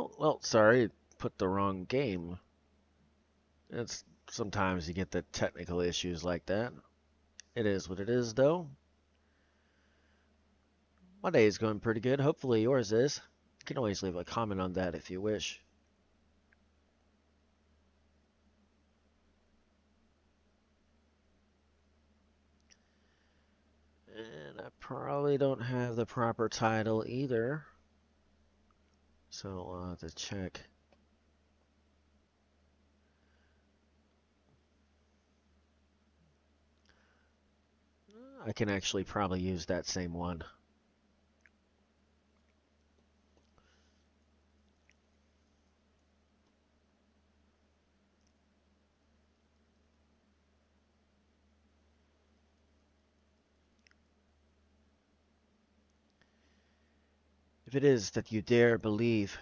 Oh, well, sorry, put the wrong game. It's sometimes you get the technical issues like that. It is what it is, though. My day is going pretty good. Hopefully yours is. You can always leave a comment on that if you wish. And I probably don't have the proper title either. So I'll have to check. I can actually probably use that same one. If it is that you dare believe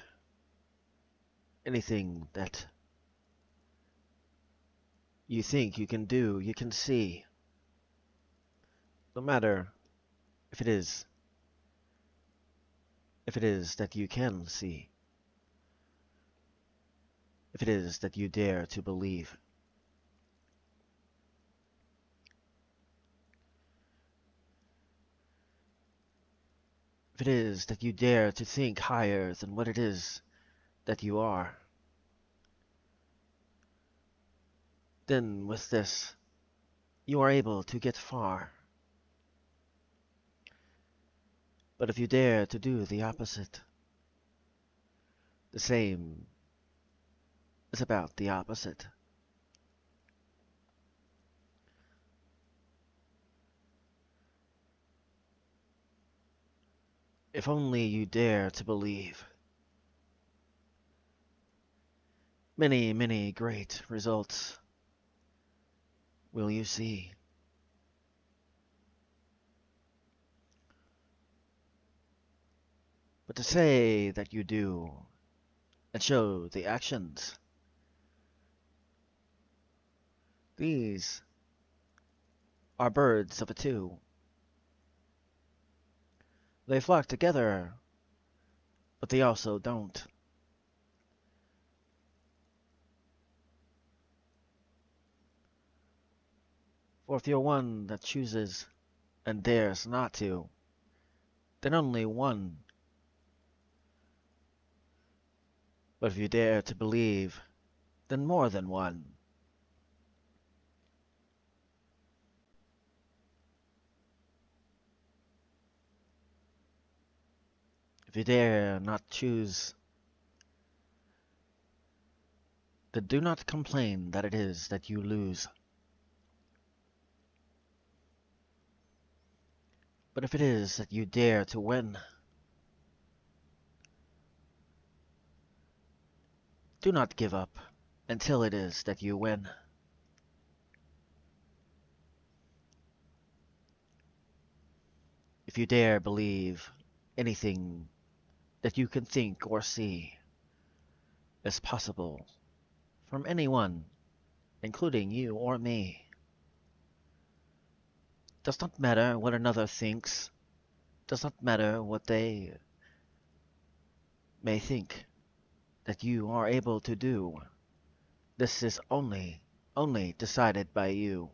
anything that you think you can do, you can see. No matter if it is that you can see. If it is that you dare to believe. If it is that you dare to think higher than what it is that you are. Then with this, you are able to get far. But if you dare to do the opposite, the same is about the opposite. If only you dare to believe. Many, many great results will you see. But to say that you do, and show the actions, these are birds of a two. They flock together, but they also don't. For if you're one that chooses and dares not to, then only one. But if you dare to believe, then more than one. If you dare not choose, then do not complain that it is that you lose. But if it is that you dare to win, do not give up until it is that you win. If you dare believe anything that you can think or see is possible from anyone, including you or me, does not matter what another thinks, does not matter what they may think that you are able to do. This is only decided by you.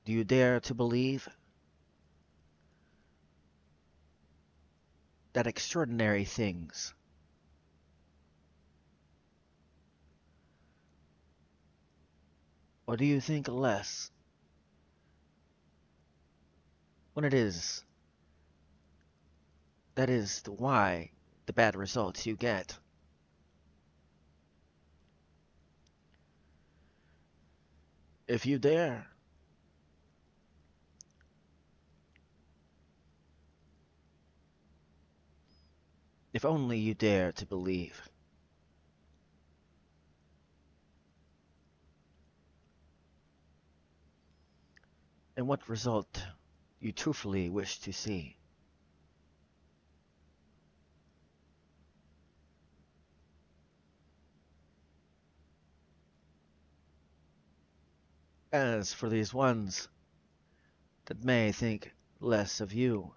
Do you dare to believe that extraordinary things, or do you think less when it is that is why the bad results you get? If you dare, if only you dare to believe. And what result you truthfully wish to see. As for these ones that may think less of you,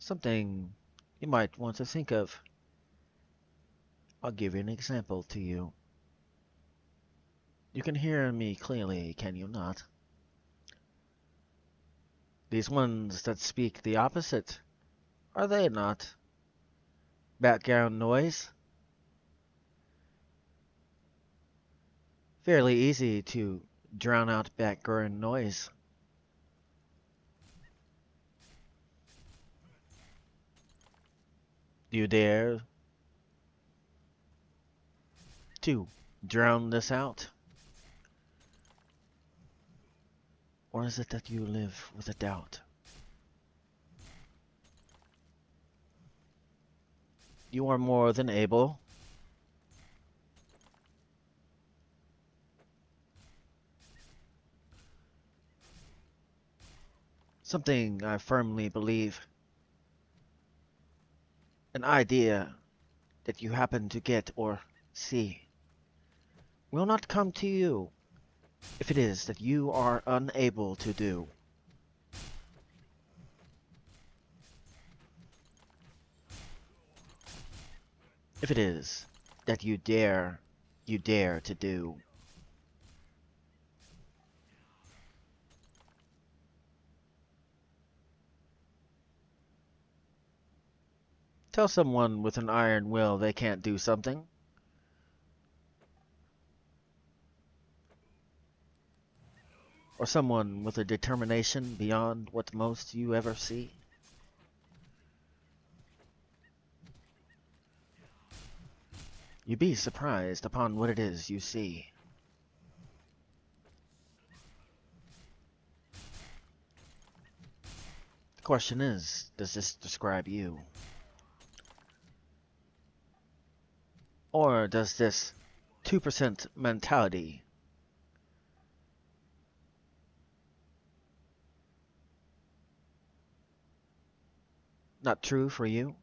Something you might want to think of. I'll give an example to you. You can hear me clearly, can you not? These ones that speak the opposite, are they not? Background noise? Fairly easy to drown out background noise. Do you dare to drown this out? Or is it that you live with a doubt? You are more than able. Something I firmly believe. An idea that you happen to get or see will not come to you if it is that you are unable to do. If it is that you dare to do. Tell someone with an iron will they can't do something. Or someone with a determination beyond what most you ever see. You'd be surprised upon what it is you see. The question is, does this describe you? Or does this 2% mentality not true for you?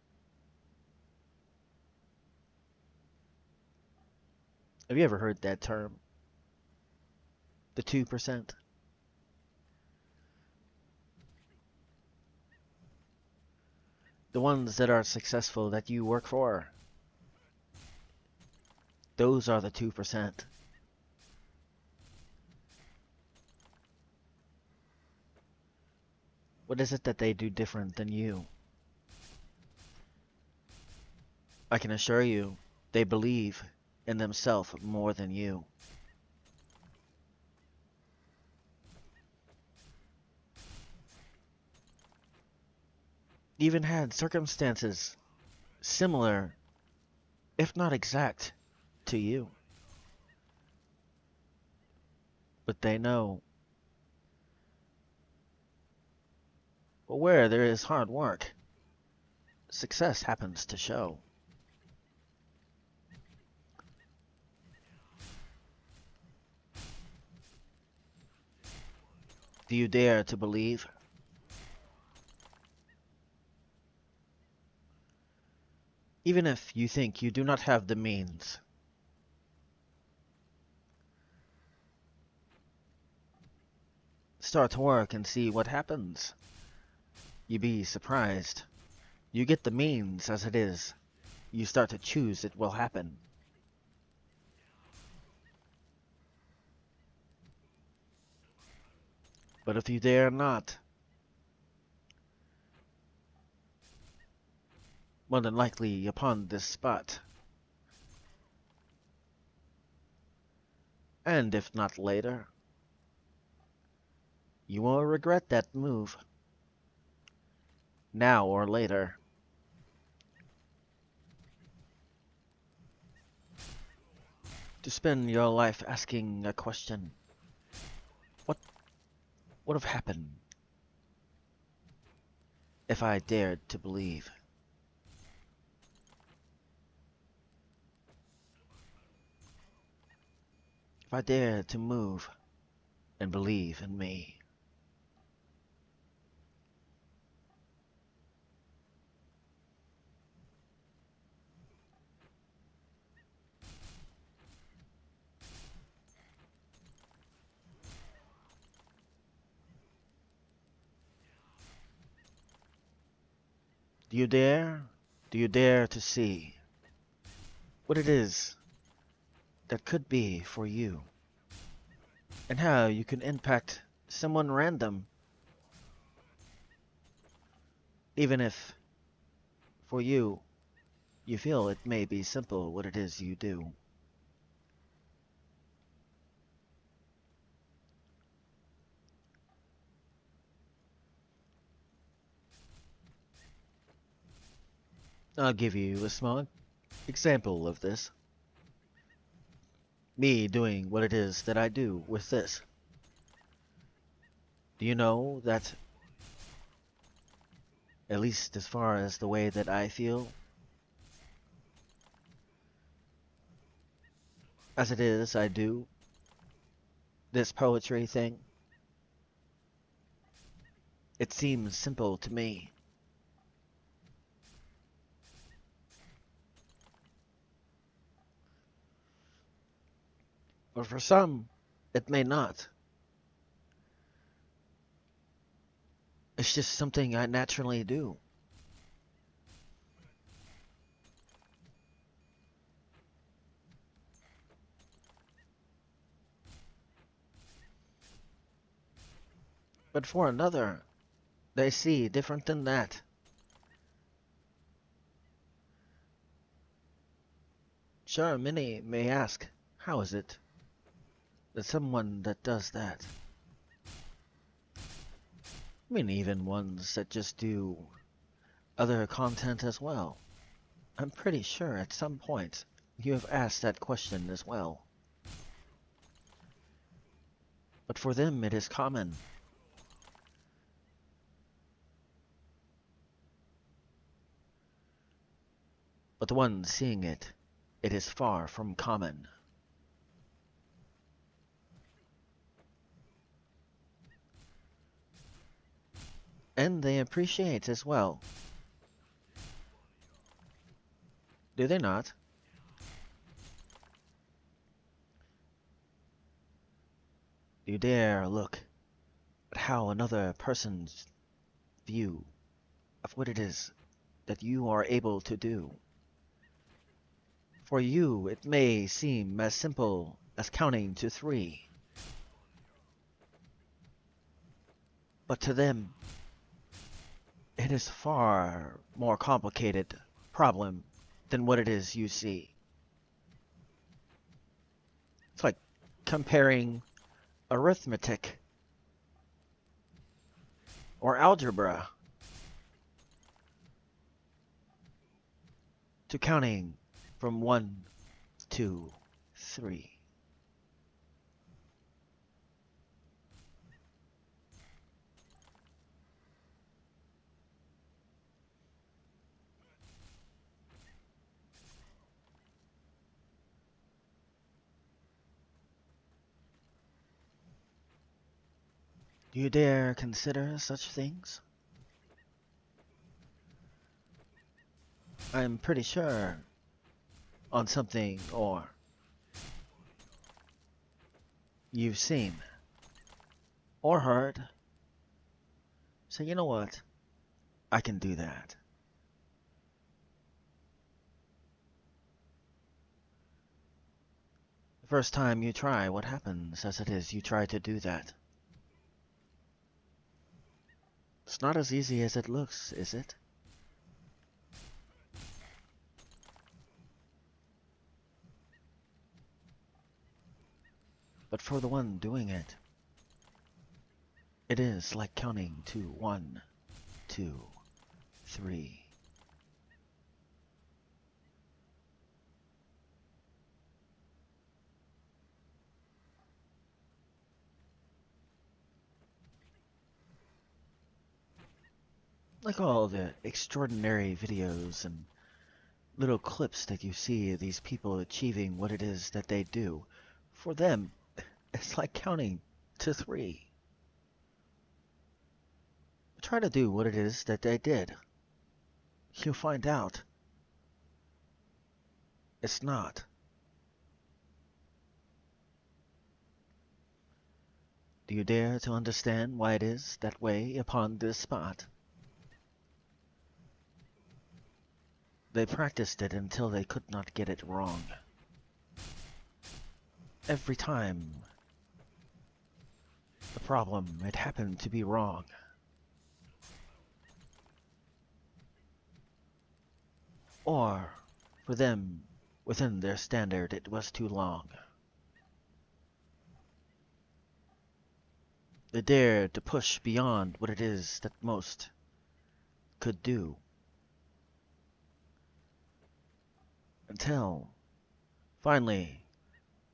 Have you ever heard that term? The 2%? The ones that are successful that you work for. Those are the 2%. What is it that they do different than you? I can assure you, they believe in themselves more than you. Even had circumstances similar, if not exact, to you. But they know. But where there is hard work, success happens to show. Do you dare to believe? Even if you think you do not have the means. Start to work and see what happens. You be surprised. You get the means as it is. You start to choose it will happen. But if you dare not, more than likely upon this spot, and if not later, you will regret that move. Now or later. To spend your life asking a question. What would have happened if I dared to believe? If I dared to move and believe in me? Do you dare? Do you dare to see what it is that could be for you? And how you can impact someone random, even if, for you, you feel it may be simple what it is you do. I'll give you a small example of this. Me doing what it is that I do with this. Do you know that, at least as far as the way that I feel, as it is I do this poetry thing, it seems simple to me. But for some, it may not. It's just something I naturally do. But for another, they see different than that. Sure, many may ask, how is it that someone that does that, I mean even ones that just do other content as well, I'm pretty sure at some point you have asked that question as well. But for them it is common. But the one seeing it, it is far from common. And they appreciate as well. Do they not? Do you dare look at how another person's view of what it is that you are able to do? For you, it may seem as simple as counting to 3. But to them, it is far more complicated problem than what it is you see. It's like comparing arithmetic or algebra to counting from 1 to 3. Do you dare consider such things? I'm pretty sure on something or you've seen or heard. So you know what? I can do that. The first time you try, what happens as it is you try to do that? It's not as easy as it looks, is it? But for the one doing it, it is like counting to 1, 2, 3. Like all the extraordinary videos and little clips that you see of these people achieving what it is that they do, for them, it's like counting to 3. Try to do what it is that they did. You'll find out it's not. Do you dare to understand why it is that way upon this spot? They practiced it until they could not get it wrong. Every time the problem, it happened to be wrong. Or, for them, within their standard, it was too long. They dared to push beyond what it is that most could do. Until, finally,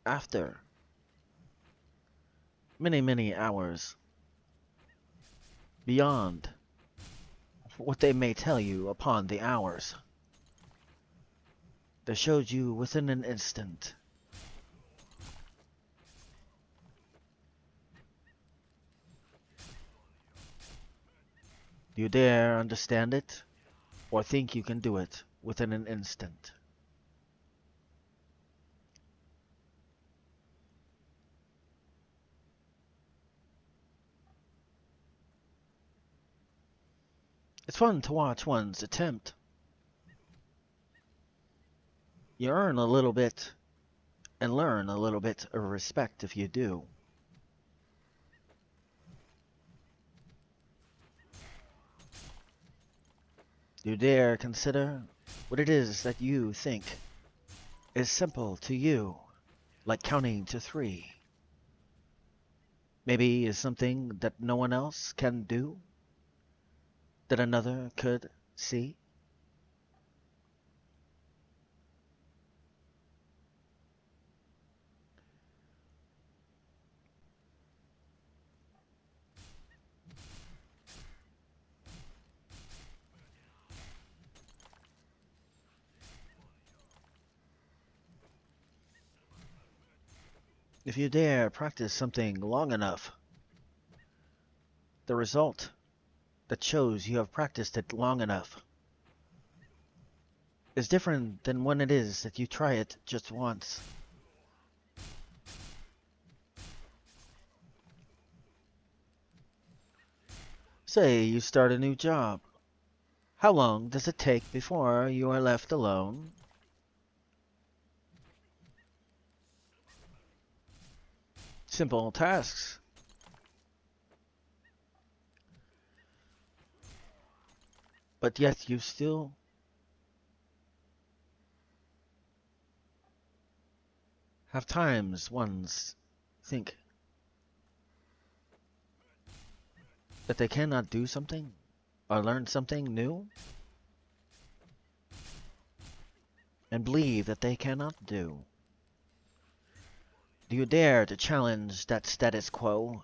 after many hours, beyond what they may tell you upon the hours, they showed you within an instant. Do you dare understand it, or think you can do it within an instant? It's fun to watch one's attempt. You earn a little bit and learn a little bit of respect if you do. Do you dare consider what it is that you think is simple to you, like counting to 3? Maybe is something that no one else can do, that another could see? If you dare practice something long enough, the result that shows you have practiced it long enough is different than when it is that you try it just once. Say you start a new job. How long does it take before you are left alone? Simple tasks. But yet you still have times ones think that they cannot do something or learn something new and believe that they cannot do. Do you dare to challenge that status quo?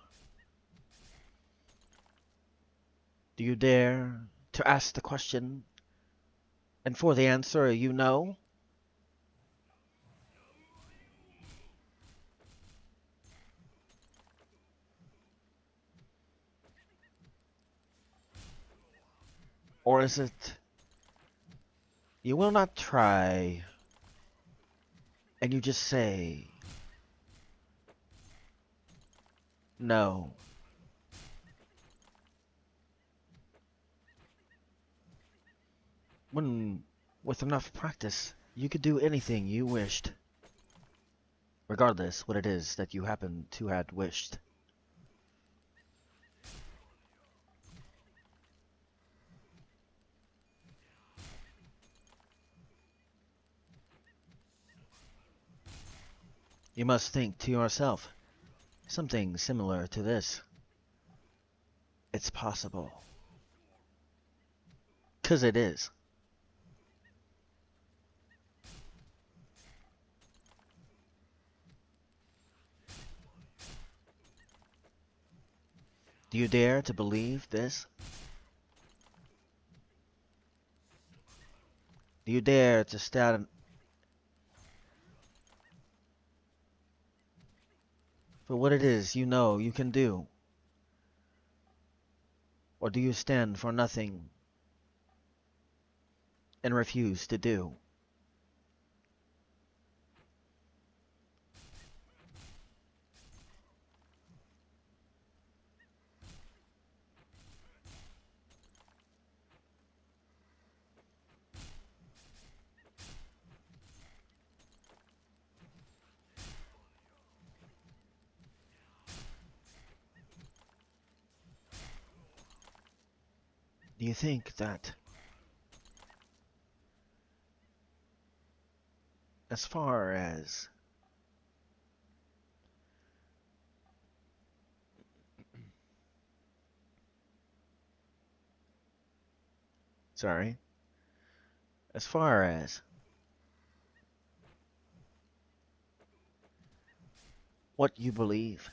Do you dare to ask the question and for the answer you know? Or is it you will not try and you just say no? When, with enough practice, you could do anything you wished, regardless what it is that you happen to had wished. You must think to yourself something similar to this. It's possible. 'Cause it is. Do you dare to believe this? Do you dare to stand for what it is you know you can do? Or do you stand for nothing and refuse to do? Do you think that as far as sorry, as far as what you believe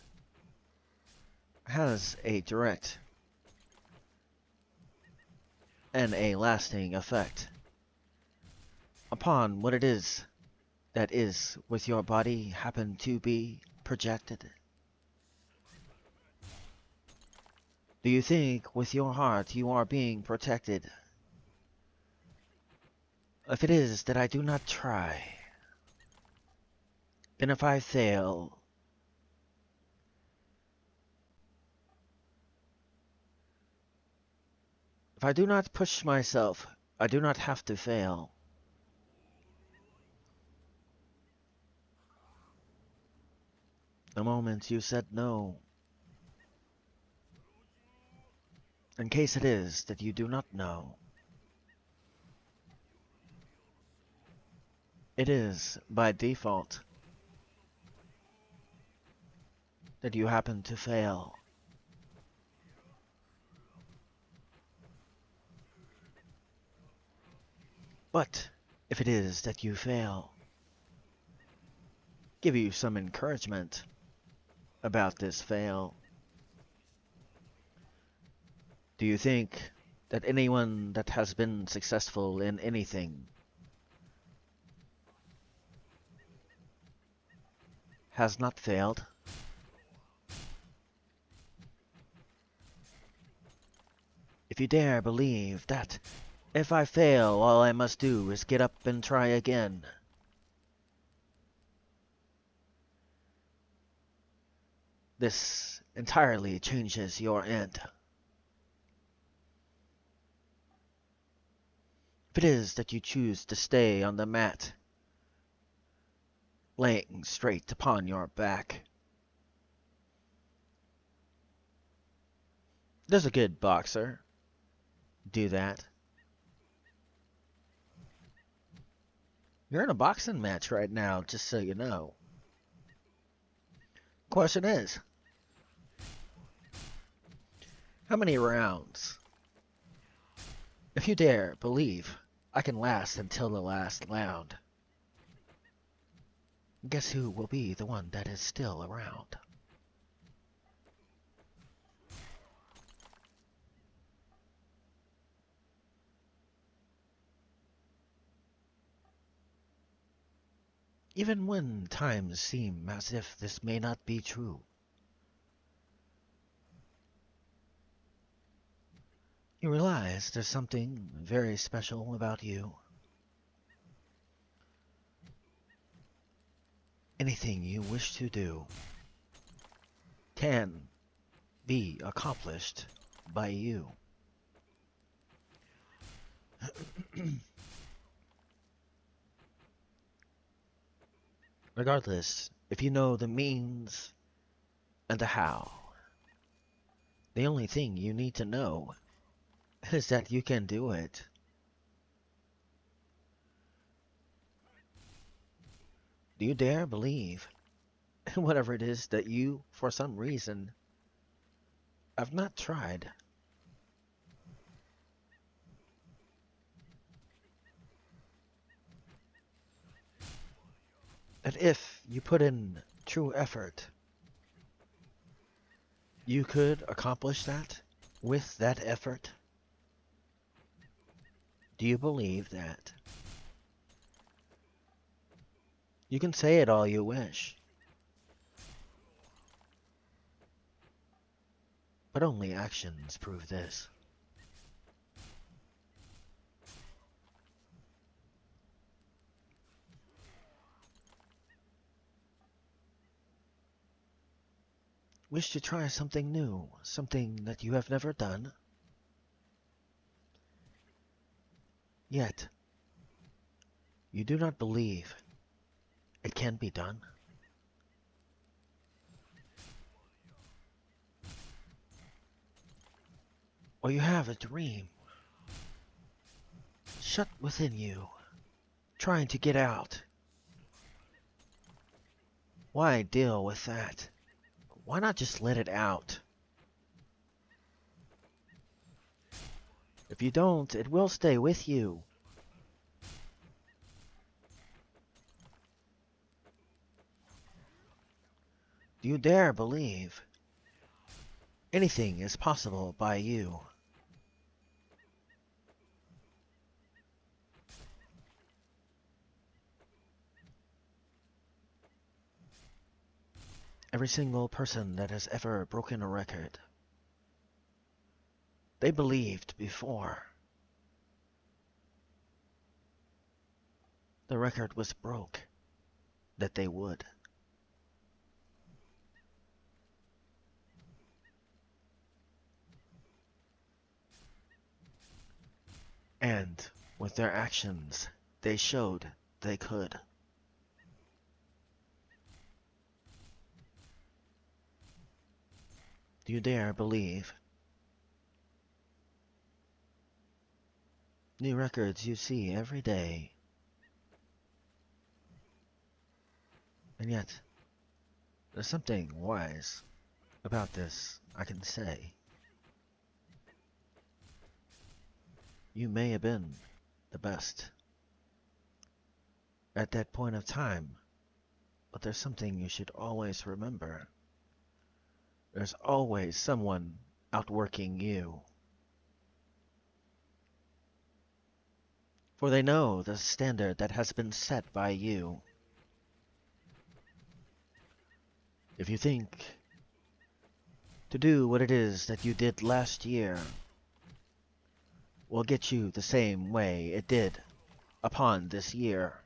has a direct and a lasting effect upon what it is that is with your body happen to be projected? Do you think with your heart you are being protected? If it is that I do not try, then if I fail, if I do not push myself, I do not have to fail. The moment you said no, in case it is that you do not know, it is by default that you happen to fail. But if it is that you fail, give you some encouragement about this fail. Do you think that anyone that has been successful in anything has not failed? If you dare believe that if I fail, all I must do is get up and try again, this entirely changes your end. If it is that you choose to stay on the mat, laying straight upon your back, does a good boxer do that? You're in a boxing match right now, just so you know. Question is, how many rounds? If you dare believe I can last until the last round, guess who will be the one that is still around? Even when times seem as if this may not be true, you realize there's something very special about you. Anything you wish to do can be accomplished by you. Regardless if you know the means and the how, the only thing you need to know is that you can do it. Do you dare believe in whatever it is that you, for some reason, have not tried? That if you put in true effort, you could accomplish that with that effort? Do you believe that? You can say it all you wish, but only actions prove this. Wish to try something new, something that you have never done? Yet, you do not believe it can be done? Or you have a dream shut within you, trying to get out. Why deal with that? Why not just let it out? If you don't, it will stay with you. Do you dare believe anything is possible by you? Every single person that has ever broken a record, they believed before the record was broke that they would. And with their actions, they showed they could. Do you dare believe? New records you see every day. And yet, there's something wise about this I can say. You may have been the best at that point of time, but there's something you should always remember. There's always someone outworking you. For they know the standard that has been set by you. If you think to do what it is that you did last year will get you the same way it did upon this year,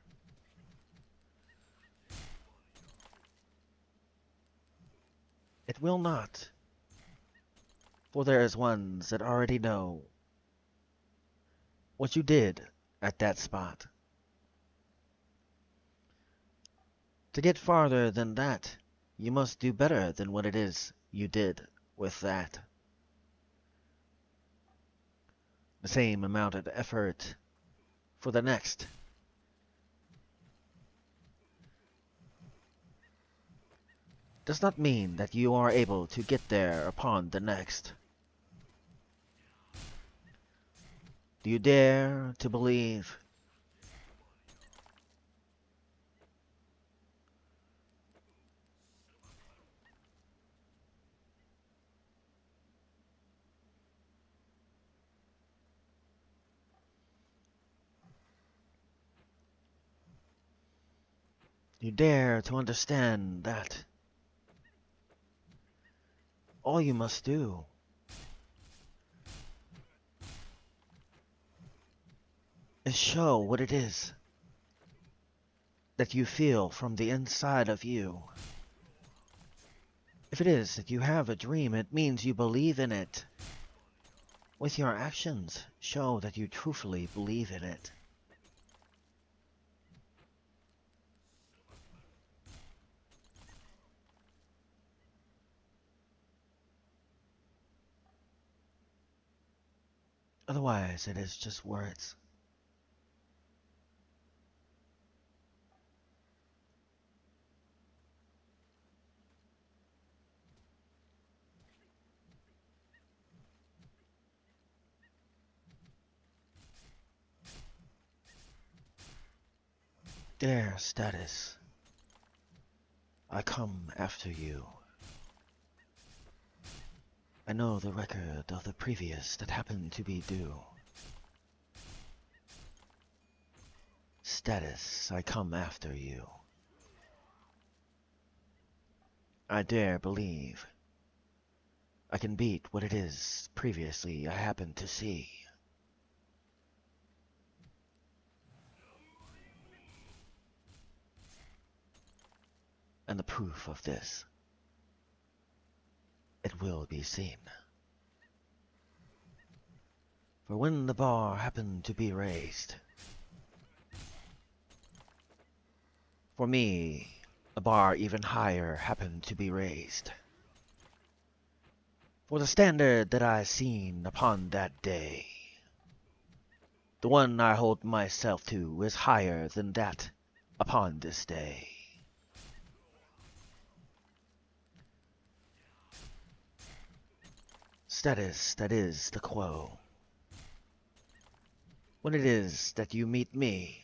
it will not. For there is ones that already know what you did at that spot. To get farther than that, you must do better than what it is you did with that. The same amount of effort for the next. Does not mean that you are able to get there upon the next. Do you dare to believe? You dare to understand that all you must do is show what it is that you feel from the inside of you. If it is that you have a dream, it means you believe in it. With your actions, show that you truthfully believe in it. Otherwise, it is just words. Dear status, I come after you. I know the record of the previous that happened to be due. Status, I come after you. I dare believe I can beat what it is previously I happened to see. And the proof of this, it will be seen. For when the bar happened to be raised, for me, a bar even higher happened to be raised. For the standard that I seen upon that day, The one I hold myself to is higher than that upon this day. Status that is the quo. When it is that you meet me,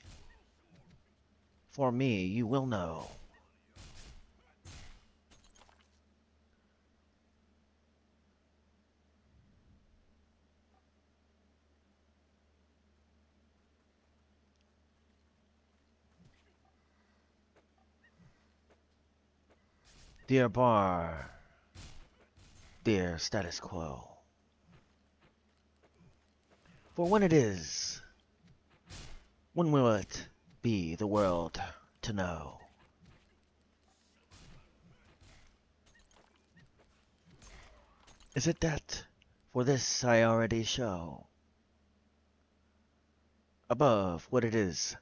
for me you will know. Dear bar, dear status quo. For when it is, when will it be the world to know? Is it that for this I already show? Above what it is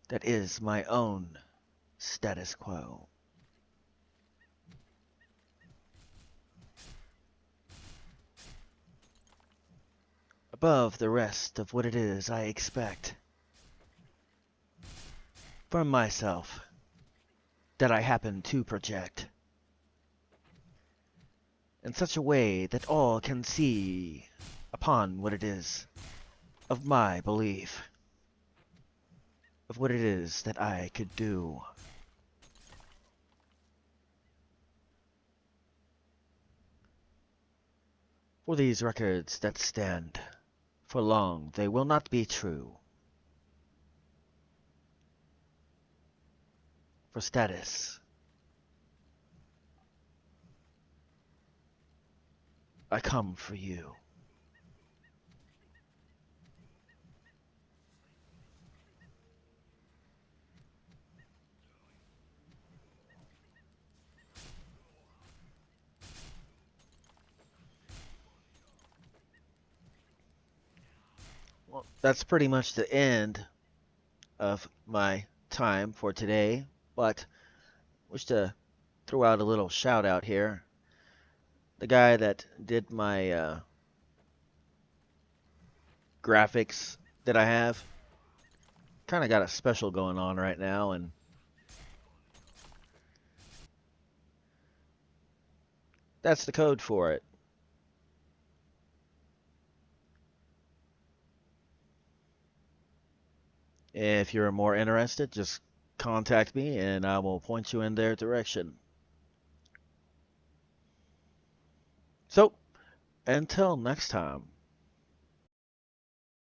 that is my own status quo. Above the rest of what it is I expect from myself that I happen to project in such a way that all can see upon what it is of my belief, of what it is that I could do. For these records that stand, for long they will not be true. For status, I come for you. Well, that's pretty much the end of my time for today, but wish to throw out a little shout out here. The guy that did my graphics that I have kind of got a special going on right now, and that's the code for it. If you're more interested, just contact me and I will point you in their direction. So, until next time.